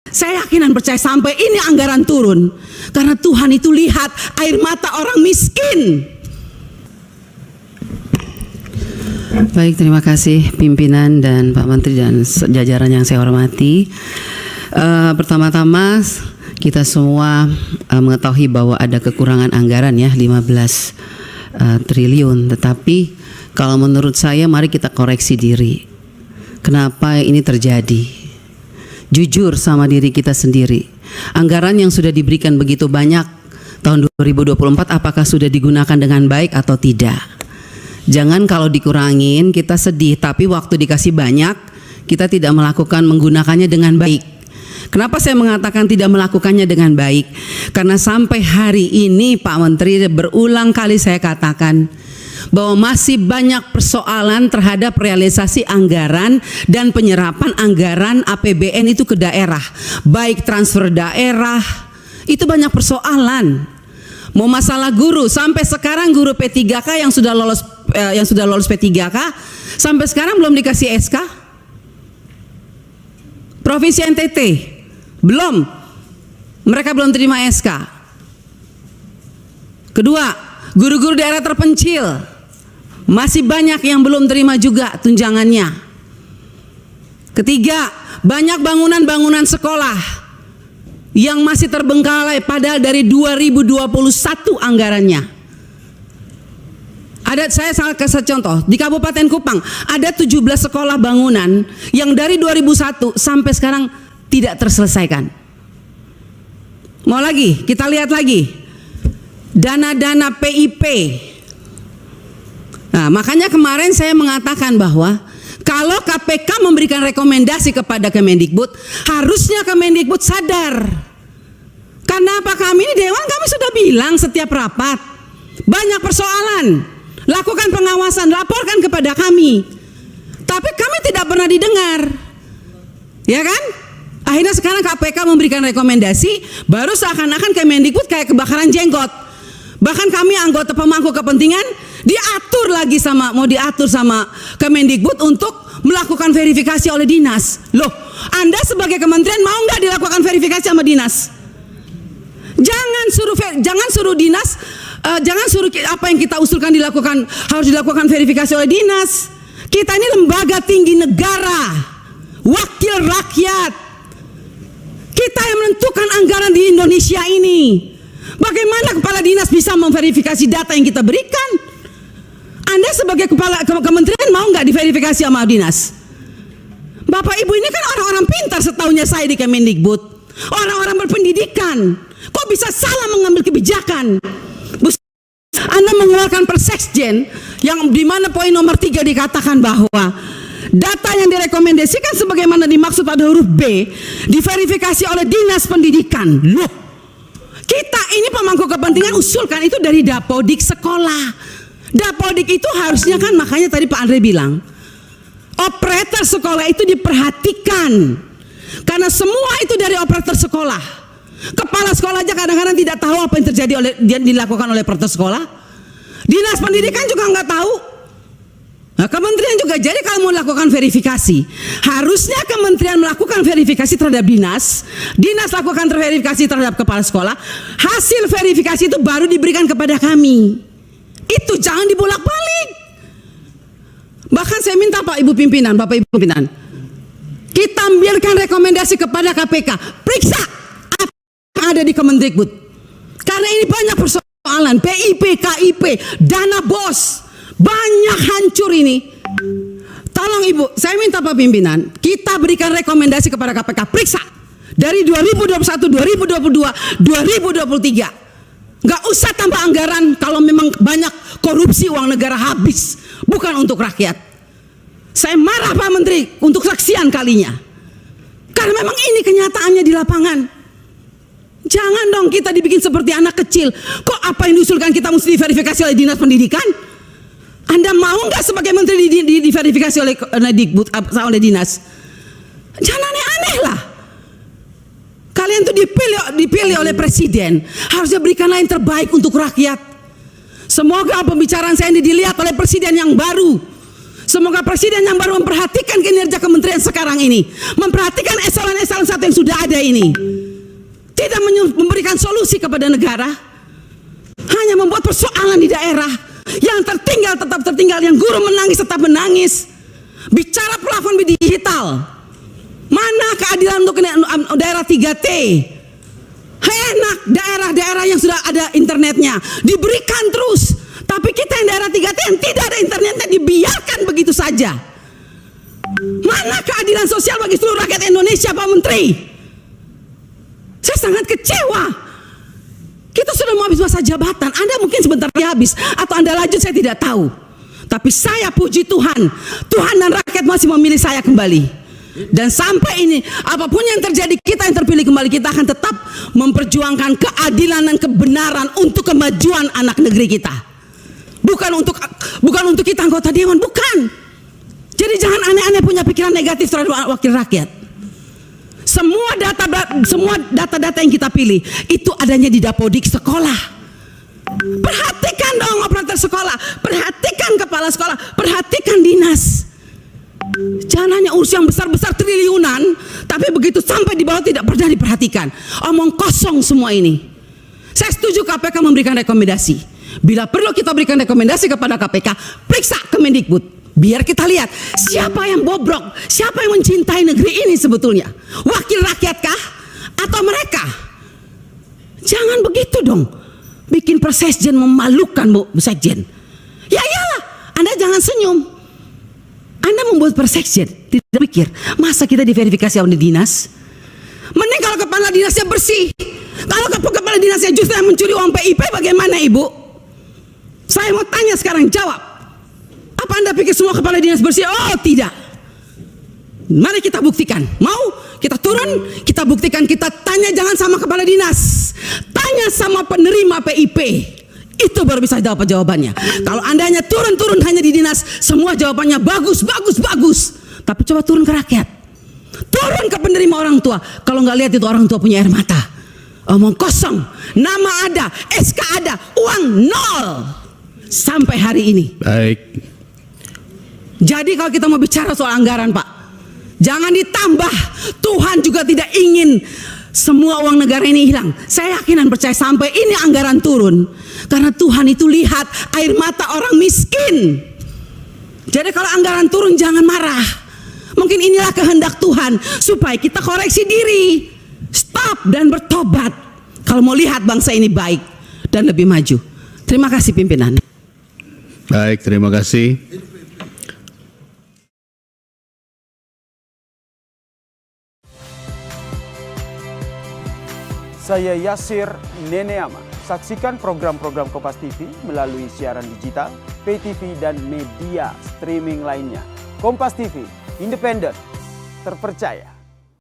Saya yakin dan percaya sampai ini anggaran turun. Karena Tuhan itu lihat air mata orang miskin. Baik, terima kasih pimpinan dan Pak Menteri dan jajaran yang saya hormati. Pertama-tama kita semua mengetahui bahwa ada kekurangan anggaran ya 15 triliun. Tetapi kalau menurut saya mari kita koreksi diri. Kenapa ini terjadi? Jujur sama diri kita sendiri. Anggaran yang sudah diberikan begitu banyak tahun 2024 apakah sudah digunakan dengan baik atau tidak? Jangan kalau dikurangin kita sedih, tapi waktu dikasih banyak kita tidak menggunakannya dengan baik. Kenapa saya mengatakan tidak melakukannya dengan baik? Karena sampai hari ini Pak Menteri berulang kali saya katakan bahwa masih banyak persoalan terhadap realisasi anggaran dan penyerapan anggaran APBN itu ke daerah, baik transfer daerah, itu banyak persoalan. Mau masalah guru, sampai sekarang guru P3K yang sudah lolos P3K sampai sekarang belum dikasih SK. Provinsi NTT belum, mereka belum terima SK. Kedua, guru-guru daerah terpencil masih banyak yang belum terima juga tunjangannya. Ketiga, banyak bangunan-bangunan sekolah yang masih terbengkalai padahal dari 2021 anggarannya. Saya kasih contoh, di Kabupaten Kupang ada 17 sekolah bangunan yang dari 2001 sampai sekarang tidak terselesaikan. Mau lagi, kita lihat lagi. Dana-dana PIP. Nah, makanya kemarin saya mengatakan bahwa kalau KPK memberikan rekomendasi kepada Kemendikbud, harusnya Kemendikbud sadar. Karena apa, kami ini Dewan kami sudah bilang setiap rapat, banyak persoalan, lakukan pengawasan, laporkan kepada kami. Tapi kami tidak pernah didengar. Ya kan? Akhirnya sekarang KPK memberikan rekomendasi, baru seakan-akan Kemendikbud kayak kebakaran jenggot. Bahkan kami anggota pemangku kepentingan mau diatur sama Kemendikbud untuk melakukan verifikasi oleh dinas. Loh, Anda sebagai kementerian mau nggak dilakukan verifikasi sama dinas? Jangan suruh dinas, jangan suruh apa yang kita usulkan harus dilakukan verifikasi oleh dinas. Kita ini lembaga tinggi negara, wakil rakyat. Kita yang menentukan anggaran di Indonesia ini. Bagaimana kepala dinas bisa memverifikasi data yang kita berikan? Anda sebagai kepala kementerian mau nggak diverifikasi sama dinas? Bapak Ibu ini kan orang-orang pintar setahunya saya di Kemendikbud. Orang-orang berpendidikan. Kok bisa salah mengambil kebijakan? Anda mengeluarkan Perseksjen yang dimana poin nomor 3 dikatakan bahwa data yang direkomendasikan sebagaimana dimaksud pada huruf B diverifikasi oleh dinas pendidikan. Loh, kita ini pemangku kepentingan usulkan itu dari Dapodik sekolah. Dapodik itu harusnya kan, makanya tadi Pak Andre bilang operator sekolah itu diperhatikan karena semua itu dari operator sekolah. Kepala sekolah aja kadang-kadang tidak tahu apa yang terjadi dilakukan oleh operator sekolah. Dinas pendidikan juga nggak tahu. Nah, kementerian juga. Jadi kalau mau lakukan verifikasi, harusnya kementerian melakukan verifikasi terhadap dinas, dinas lakukan verifikasi terhadap kepala sekolah, hasil verifikasi itu baru diberikan kepada kami. Itu jangan dibolak-balik. Bahkan saya minta Bapak Ibu pimpinan, kita ambilkan rekomendasi kepada KPK, periksa apa yang ada di Kemendikbud. Karena ini banyak persoalan, PIP, KIP, dana BOS, banyak hancur ini. Tolong Ibu, saya minta Pak Pimpinan, kita berikan rekomendasi kepada KPK, periksa dari 2021, 2022, 2023. Nggak usah tambah anggaran kalau memang banyak korupsi, uang negara habis, bukan untuk rakyat. Saya marah Pak Menteri untuk sekian kalinya, karena memang ini kenyataannya di lapangan. Jangan dong kita dibikin seperti anak kecil. Kok apa yang diusulkan kita mesti diverifikasi oleh dinas pendidikan? Anda mau nggak sebagai menteri diverifikasi oleh Dikbud, oleh dinas? Jangan aneh-aneh lah. Kalian tuh dipilih oleh presiden, harusnya berikanlah yang terbaik untuk rakyat. Semoga pembicaraan saya ini dilihat oleh presiden yang baru. Semoga presiden yang baru memperhatikan kinerja kementerian sekarang ini, memperhatikan eselon-eselon 1 yang sudah ada ini, tidak memberikan solusi kepada negara, hanya membuat persoalan di daerah. Yang tertinggal tetap tertinggal, yang guru menangis tetap menangis. Bicara plafon digital, mana keadilan untuk daerah 3T? Enak daerah-daerah yang sudah ada internetnya diberikan terus, tapi kita yang daerah 3T yang tidak ada internetnya dibiarkan begitu saja. Mana keadilan sosial bagi seluruh rakyat Indonesia, Pak Menteri? Saya sangat kecewa. Kita sudah mau habis masa jabatan. Anda mungkin sebentar lagi habis, atau Anda lanjut, saya tidak tahu. Tapi saya puji Tuhan, Tuhan dan rakyat masih memilih saya kembali. Dan sampai ini, apapun yang terjadi, kita yang terpilih kembali, kita akan tetap memperjuangkan keadilan dan kebenaran untuk kemajuan anak negeri kita. Bukan untuk kita anggota dewan, bukan. Jadi jangan aneh-aneh punya pikiran negatif terhadap wakil rakyat. Semua data-data yang kita pilih itu adanya di Dapodik sekolah. Perhatikan dong operator sekolah, perhatikan kepala sekolah, perhatikan dinas. Jangan hanya urus yang besar-besar triliunan, tapi begitu sampai di bawah tidak pernah diperhatikan. Omong kosong semua ini. Saya setuju KPK memberikan rekomendasi. Bila perlu kita berikan rekomendasi kepada KPK, periksa Kemendikbud. Biar kita lihat siapa yang bobrok, siapa yang mencintai negeri ini sebetulnya. Wakil rakyatkah atau mereka? Jangan begitu dong. Bikin Persesjen memalukan, Bu Sekjen. Ya iyalah, Anda jangan senyum. Anda membuat Persesjen, tidak pikir, masa kita diverifikasi oleh dinas? Mending kalau kepala dinasnya bersih. Kalau kepala dinasnya justru yang mencuri uang PIP, bagaimana Ibu? Saya mau tanya sekarang, jawab. Apa Anda pikir semua kepala dinas bersih? Oh tidak. Mari kita buktikan. Mau kita turun, kita buktikan, kita tanya, jangan sama kepala dinas, tanya sama penerima PIP. Itu baru bisa dapat jawabannya. Kalau Anda hanya turun hanya di dinas, semua jawabannya bagus. Tapi coba turun ke rakyat, turun ke penerima orang tua. Kalau nggak lihat itu orang tua punya air mata. Omong kosong, nama ada, SK ada, uang nol sampai hari ini. Baik. Jadi kalau kita mau bicara soal anggaran, Pak, jangan ditambah. Tuhan juga tidak ingin semua uang negara ini hilang. Saya yakin dan percaya sampai ini anggaran turun, karena Tuhan itu lihat air mata orang miskin. Jadi kalau anggaran turun jangan marah. Mungkin inilah kehendak Tuhan supaya kita koreksi diri, stop dan bertobat. Kalau mau lihat bangsa ini baik dan lebih maju. Terima kasih pimpinan. Baik, terima kasih. Saya Yasir Neneama. Saksikan program-program Kompas TV melalui siaran digital, pay TV, dan media streaming lainnya. Kompas TV, independen, terpercaya.